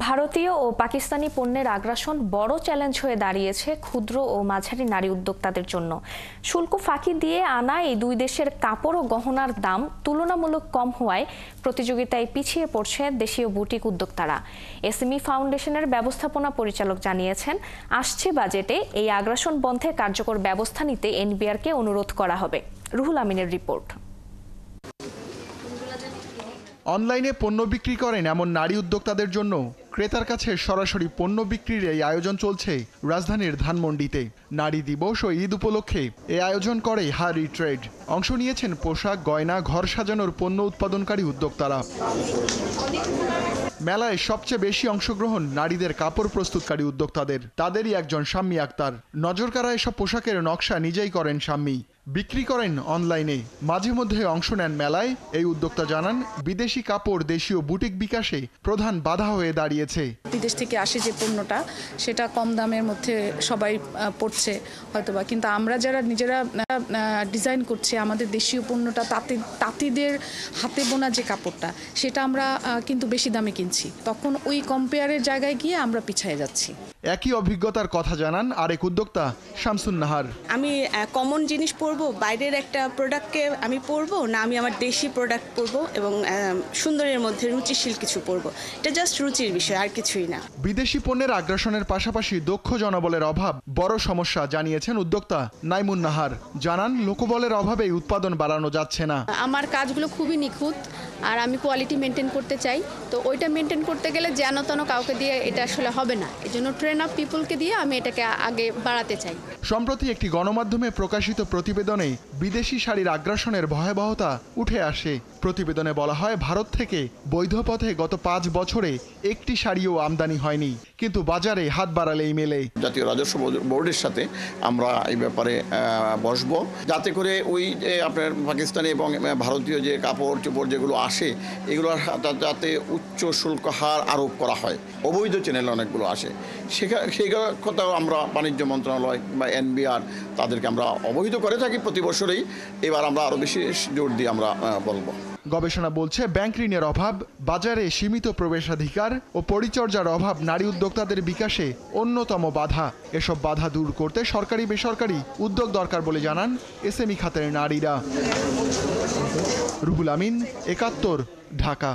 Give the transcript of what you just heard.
ভারতীয় ও পাকিস্তানি পণ্যের আগ্রাসন বড় চ্যালেঞ্জ হয়ে দাঁড়িয়েছে ক্ষুদ্র ও মাঝারি নারী উদ্যোক্তাদের জন্য। শুল্ক ফাঁকি দিয়ে আনা এই দুই দেশের কাপড় ও গহনার দাম তুলনামূলক কম হওয়ায় প্রতিযোগিতায় পিছিয়ে পড়ছে দেশীয় বুটিক উদ্যোক্তারা। এসএমই ফাউন্ডেশনের ব্যবস্থাপনা পরিচালক জানিয়েছেন, আসছে বাজেটে এই আগ্রাসন বন্ধে কার্যকর ব্যবস্থা নিতে এনবিআরকে অনুরোধ করা হবে। রুহুল আমিনের রিপোর্ট। অনলাইনে পণ্য বিক্রি করেন এমন নারী উদ্যোক্তাদের জন্য ক্রেতার কাছে সরাসরি পণ্য বিক্রির এই আয়োজন চলছে রাজধানীর ধানমন্ডিতে। নারী দিবস ও ঈদ উপলক্ষে এই আয়োজন করে হারি ট্রেড। অংশ নিয়েছেন পোশাক, গয়না, ঘর সাজানোর পণ্য উৎপাদনকারী উদ্যোক্তারা। মেলায় সবচেয়ে বেশি অংশগ্রহণ নারীদের কাপড় প্রস্তুতকারী উদ্যোক্তাদের। তাদেরই একজন শাম্মী আক্তার। নজরকাড়া এসব পোশাকের নকশা নিজেই করেন শাম্মী, বিক্রি করেন অনলাইনে। মাঝে মধ্যে অংশ নেন মেলায়। এই উদ্যোক্তা জানান, বিদেশি কাপড় দেশীয় বুটিক বিকাশে প্রধান বাধা হয়ে দাঁড়িয়েছে। বিদেশ থেকে আসে যে পণ্যটা, সেটা কম দামের মধ্যে সবাই পড়ছে হয়তোবা, কিন্তু আমরা যারা নিজেরা ডিজাইন করছি আমাদের দেশীয় পণ্যটা, তাঁতিদের হাতে বোনা যে কাপড়টা, সেটা আমরা কিন্তু বেশি দামে কিনছি। তখন ওই কম্পেয়ারের জায়গায় গিয়ে আমরা পিছিয়ে যাচ্ছি। একই অভিজ্ঞতার কথা জানান আরেক উদ্যোক্তা শামসুন নাহার। আমি কমন জিনিস পরবো, বাইরের একটা প্রোডাক্টকে আমি পরবো না, আমি আমার দেশি প্রোডাক্ট পরবো এবং সুন্দরের মধ্যে রুচিশীল কিছু পরবো। এটা জাস্ট রুচির বিষয়, আর কিছুই না। বিদেশি পণ্যের আগ্রাসনের পাশাপাশি দক্ষ জনবলের অভাব বড় সমস্যা জানিয়েছেন উদ্যোক্তা নাইমুন নাহার। জানান, লোকবলের অভাবে উৎপাদন বাড়ানো যাচ্ছে না। আমার কাজগুলো খুবই নিখুঁত আর আমি কোয়ালিটি মেনটেন করতে চাই, তো ওইটা মেনটেন করতে গেলে যেন তেন কাউকে দিয়ে এটা আসলে হবে না। এই জন্য ট্রেন আপ পিপলকে দিয়ে আমি এটাকে আগে বাড়াতে চাই। সম্প্রতি একটি গণমাধ্যমে প্রকাশিত প্রতিবেদনে বিদেশি শাড়ির আগ্রাসনের ভয়াবহতা উঠে আসে। প্রতিবেদনে বলা হয়, ভারত থেকে বৈধ পথে গত 5 বছরে একটি শাড়িও আমদানি হয়নি, কিন্তু বাজারে হাত বাড়ালেই মেলে। জাতীয় রাজস্ব বোর্ডের সাথে আমরা এই ব্যাপারে বসবো, যাতে করে ওই যে আপনার পাকিস্তানি এবং ভারতীয় যে কাপড় চোপড় যেগুলো আসে, এগুলোর যাতে উচ্চ শুল্ক হার আরোপ করা হয়। অবৈধ চ্যানেল অনেকগুলো আসে, সেই কথাও আমরা বাণিজ্য মন্ত্রণালয় বা এনবিআর তাদেরকে আমরা অবহিত করে থাকি প্রতি বছরেই। এবার আমরা আরও বেশি জোর দিয়ে আমরা বলবো। গবেষণা বলছে, ব্যাংক ঋণের অভাব, বাজারে সীমিত প্রবেশাধিকার ও পরিচর্যার অভাব নারী উদ্যোক্তাদের বিকাশে অন্যতম বাধা। এসব বাধা দূর করতে সরকারি বেসরকারি উদ্যোগ দরকার বলে জানান এসএমই খাতের নারীরা। রুহুল আমিন, ৭১, ঢাকা।